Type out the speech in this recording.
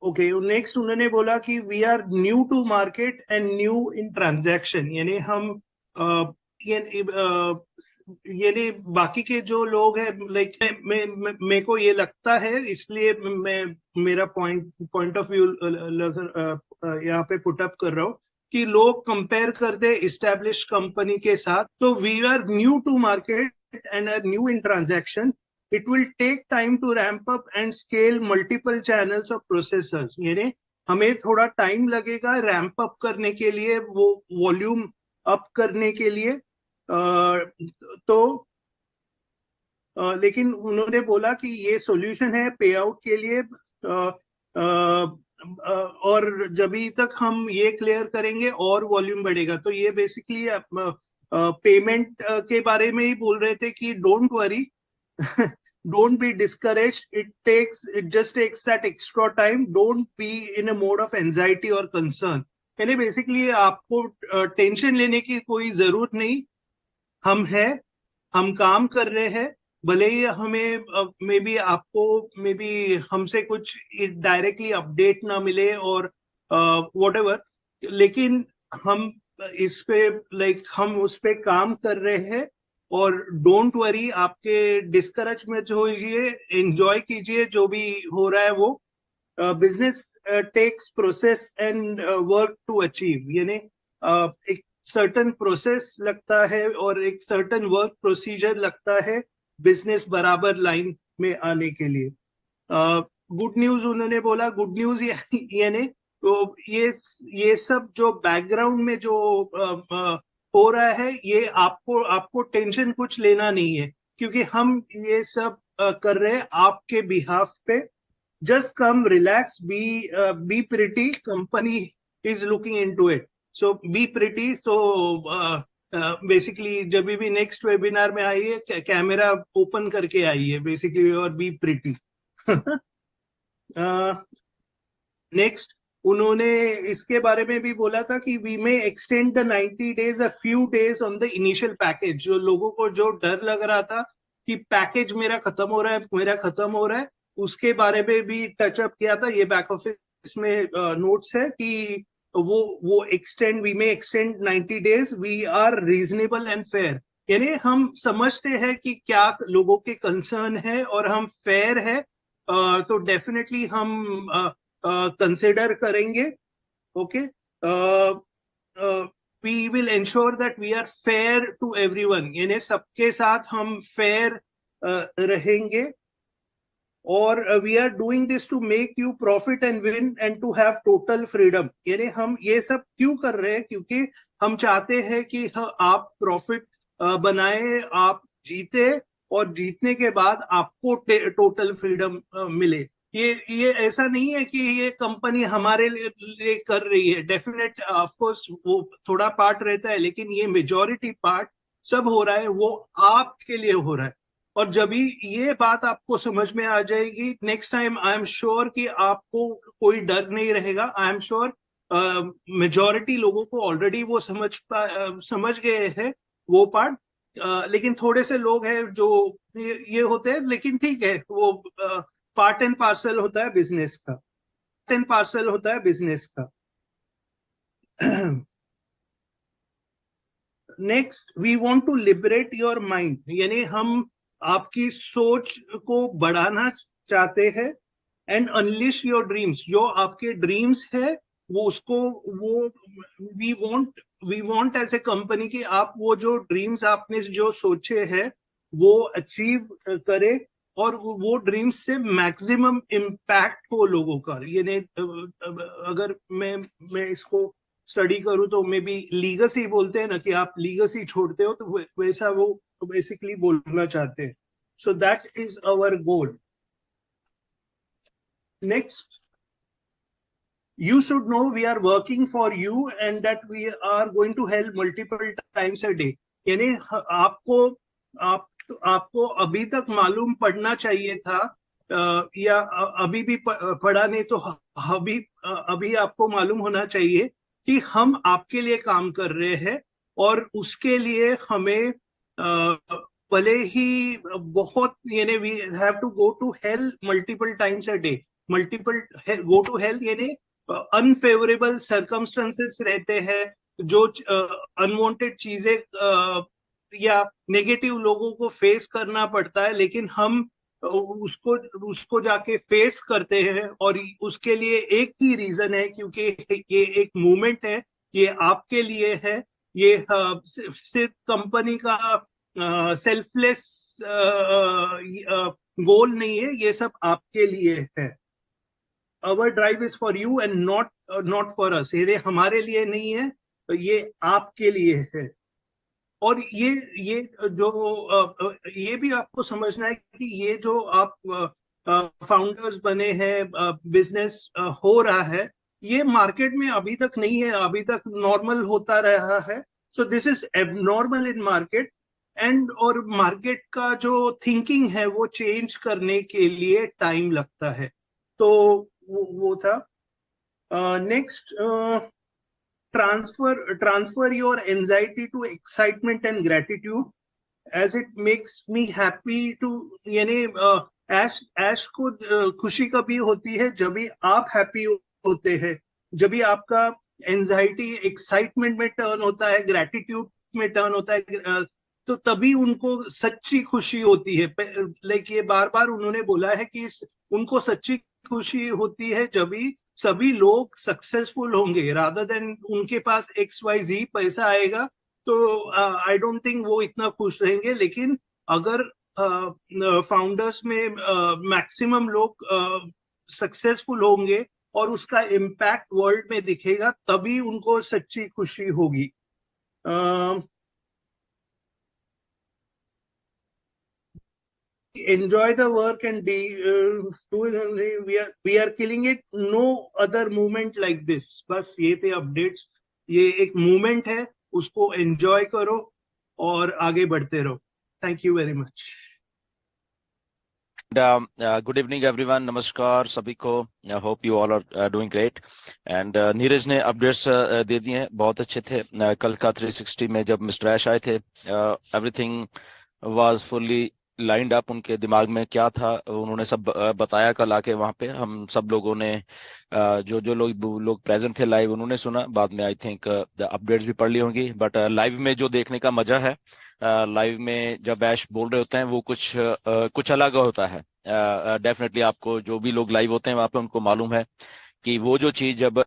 Okay, next उन्होंने बोला कि we are new to market and new in transaction, यानी हम यानी बाकी के जो लोग हैं, लाइक मेरे को ये लगता है, इसलिए मैं मेरा पॉइंट ऑफ व्यू यहाँ पे पुट अप कर रहा हूँ कि लोग कंपेयर करते इस्टेब्लिश कंपनी के साथ। तो we are new to market and are new in transaction, it will take time to ramp up and scale multiple channels of processors, यानी हमें थोड़ा टाइम लगेगा रैंप अप करने के लिए, वो वॉल्यूम अप करने के लिए। तो लेकिन उन्होंने बोला कि ये सॉल्यूशन है पे आउट के लिए। और जब तक हम ये क्लियर करेंगे और वॉल्यूम बढ़ेगा। तो ये बेसिकली पेमेंट के बारे में ही बोल रहे थे कि don't worry, don't be discouraged, it just takes that extra time, don't be in a mode of anxiety or concern। यानी बेसिकली आपको टेंशन लेने की कोई जरूरत नहीं, हम काम कर रहे हैं। भले ही हमें मे बी आपको मे बी हमसे कुछ डायरेक्टली अपडेट ना मिले और वॉट एवर, लेकिन हम इस पे हम उस पे काम कर रहे हैं। और डोंट वरी, आपके डिस्करेज मत होइए, एंजॉय कीजिए जो भी हो रहा है वो। Business takes process and work to achieve, यानी एक सर्टन प्रोसेस लगता है और एक सर्टन वर्क प्रोसीजर लगता है बिजनेस बराबर लाइन में आने के लिए। गुड न्यूज उन्होंने बोला, गुड न्यूज यानी तो ये सब जो बैकग्राउंड में जो हो रहा है, ये आपको टेंशन कुछ लेना नहीं है, क्योंकि हम ये सब कर रहे हैं आपके बिहाफ पे। Just come relax, be pretty, company is looking into it, so be pretty. तो बेसिकली जब भी नेक्स्ट वेबिनार में आइए, कैमरा ओपन करके आइए बेसिकली, और बी प्रिटी। नेक्स्ट उन्होंने इसके बारे में भी बोला था कि we may extend the 90 days a few days on the initial package. जो लोगों को जो डर लग रहा था कि पैकेज मेरा खत्म हो रहा है, उसके बारे में भी टचअप किया था। ये बैक ऑफिस में नोट्स है कि वो extend, we may extend 90 days, we are reasonable and fair, यानी हम समझते हैं कि क्या लोगों के कंसर्न है और हम फेयर है। तो डेफिनेटली हम कंसिडर करेंगे। Okay, we will ensure that we are fair to everyone, यानी सबके साथ हम फेयर रहेंगे। और we are doing this to make you profit and win and to have total freedom, यानी हम ये सब क्यों कर रहे हैं, क्योंकि हम चाहते हैं कि आप प्रॉफिट बनाए, आप जीते, और जीतने के बाद आपको टोटल फ्रीडम मिले। ये ऐसा नहीं है कि ये कंपनी हमारे लिए कर रही है, डेफिनेट ऑफ कोर्स वो थोड़ा पार्ट रहता है, लेकिन ये मेजॉरिटी पार्ट सब हो रहा है वो आपके लिए हो रहा है। और जब ये बात आपको समझ में आ जाएगी, next time I am sure कि आपको कोई डर नहीं रहेगा। आई एम श्योर मेजॉरिटी लोगों को ऑलरेडी वो समझ गए हैं वो पार्ट। लेकिन थोड़े से लोग हैं जो ये होते हैं, लेकिन ठीक है, वो पार्ट एंड पार्सल होता है बिजनेस का, पार्ट एंड पार्सल होता है बिजनेस का। Next, we want to liberate your mind, यानी हम आपकी सोच को बढ़ाना चाहते हैं। एंड अनलिश योर ड्रीम्स, जो आपके ड्रीम्स है वो उसको वो we want as a company कि आप वो जो ड्रीम्स आपने जो सोचे हैं वो अचीव करे, और वो ड्रीम्स से मैक्सिमम इम्पैक्ट हो लोगों का। ये नहीं, अगर मैं इसको स्टडी करूँ तो मे बी लीगसी बोलते हैं ना, कि आप लीगसी छोड़ते हो, तो वैसा वो बेसिकली बोलना चाहते हैं। So that is our goal. Next, you should know we are working for you and that we are going to help multiple times a day, यानी आपको अभी तक मालूम पड़ना चाहिए था, या अभी भी पढ़ा नहीं तो अभी आपको मालूम होना चाहिए कि हम आपके लिए काम कर रहे हैं। और उसके लिए हमें भले ही बहुत, यानी we have to go to hell multiple times a day, multiple go to health यानी अनफेवरेबल सर्कमस्टेंसेस रहते हैं, जो अनवांटेड चीजें या नेगेटिव लोगों को फेस करना पड़ता है, लेकिन हम उसको उसको जाके फेस करते हैं। और उसके लिए एक ही रीजन है, क्योंकि ये एक मूवमेंट है, ये आपके लिए है, ये सिर्फ कंपनी का सेल्फलेस गोल नहीं है, ये सब आपके लिए है। Our drive is for you and not for us, ये हमारे लिए नहीं है, ये आपके लिए है। और ये ये भी आपको समझना है कि ये जो आप फाउंडर्स बने हैं, बिजनेस हो रहा है, ये मार्केट में अभी तक नहीं है, अभी तक नॉर्मल होता रहा है। So this is abnormal in market. And और मार्केट का जो थिंकिंग है वो चेंज करने के लिए टाइम लगता है। तो वो था। Next, transfer your anxiety to excitement and gratitude, as it makes me happy to, यानी ऐश को खुशी कभी होती है जब भी आप हैप्पी होते हैं, जब भी आपका एंजाइटी एक्साइटमेंट में टर्न होता है, ग्रेटिट्यूड में टर्न होता है, तो तभी उनको सच्ची खुशी होती है। लाइक ये बार बार उन्होंने बोला है कि उनको सच्ची खुशी होती है जब भी सभी लोग सक्सेसफुल होंगे, रादर देन उनके पास XYZ पैसा आएगा तो आई डोंट थिंक वो इतना खुश रहेंगे। लेकिन अगर फाउंडर्स में मैक्सिमम लोग सक्सेसफुल होंगे और उसका इम्पैक्ट वर्ल्ड में दिखेगा, तभी उनको सच्ची खुशी होगी। enjoy the work and we are killing it, no other movement like this। बस ये थे अपडेट्स। ये एक मूवमेंट है, उसको एंजॉय करो और आगे बढ़ते रहो। Thank you very much. Good evening everyone, नमस्कार सभी को। Hope you all are doing great. And Neeraj ने अपडेट्स दे दिए हैं, बहुत अच्छे थे। कल का 360 में जब मिस्टर ऐश आए थे, everything was fully lined up. उनके दिमाग में क्या था उन्होंने सब बताया। कल आके वहां पे हम सब लोगों ने जो जो लोग प्रेजेंट थे लाइव, उन्होंने सुना। बाद में आई थिंक अपडेट्स भी पढ़ ली होंगी, बट लाइव में जो देखने का मजा है, लाइव में जब ऐश बोल रहे होते हैं वो कुछ अलग होता है। डेफिनेटली आपको जो भी लोग लाइव होते हैं वहां पे उनको मालूम है कि वो जो चीज जब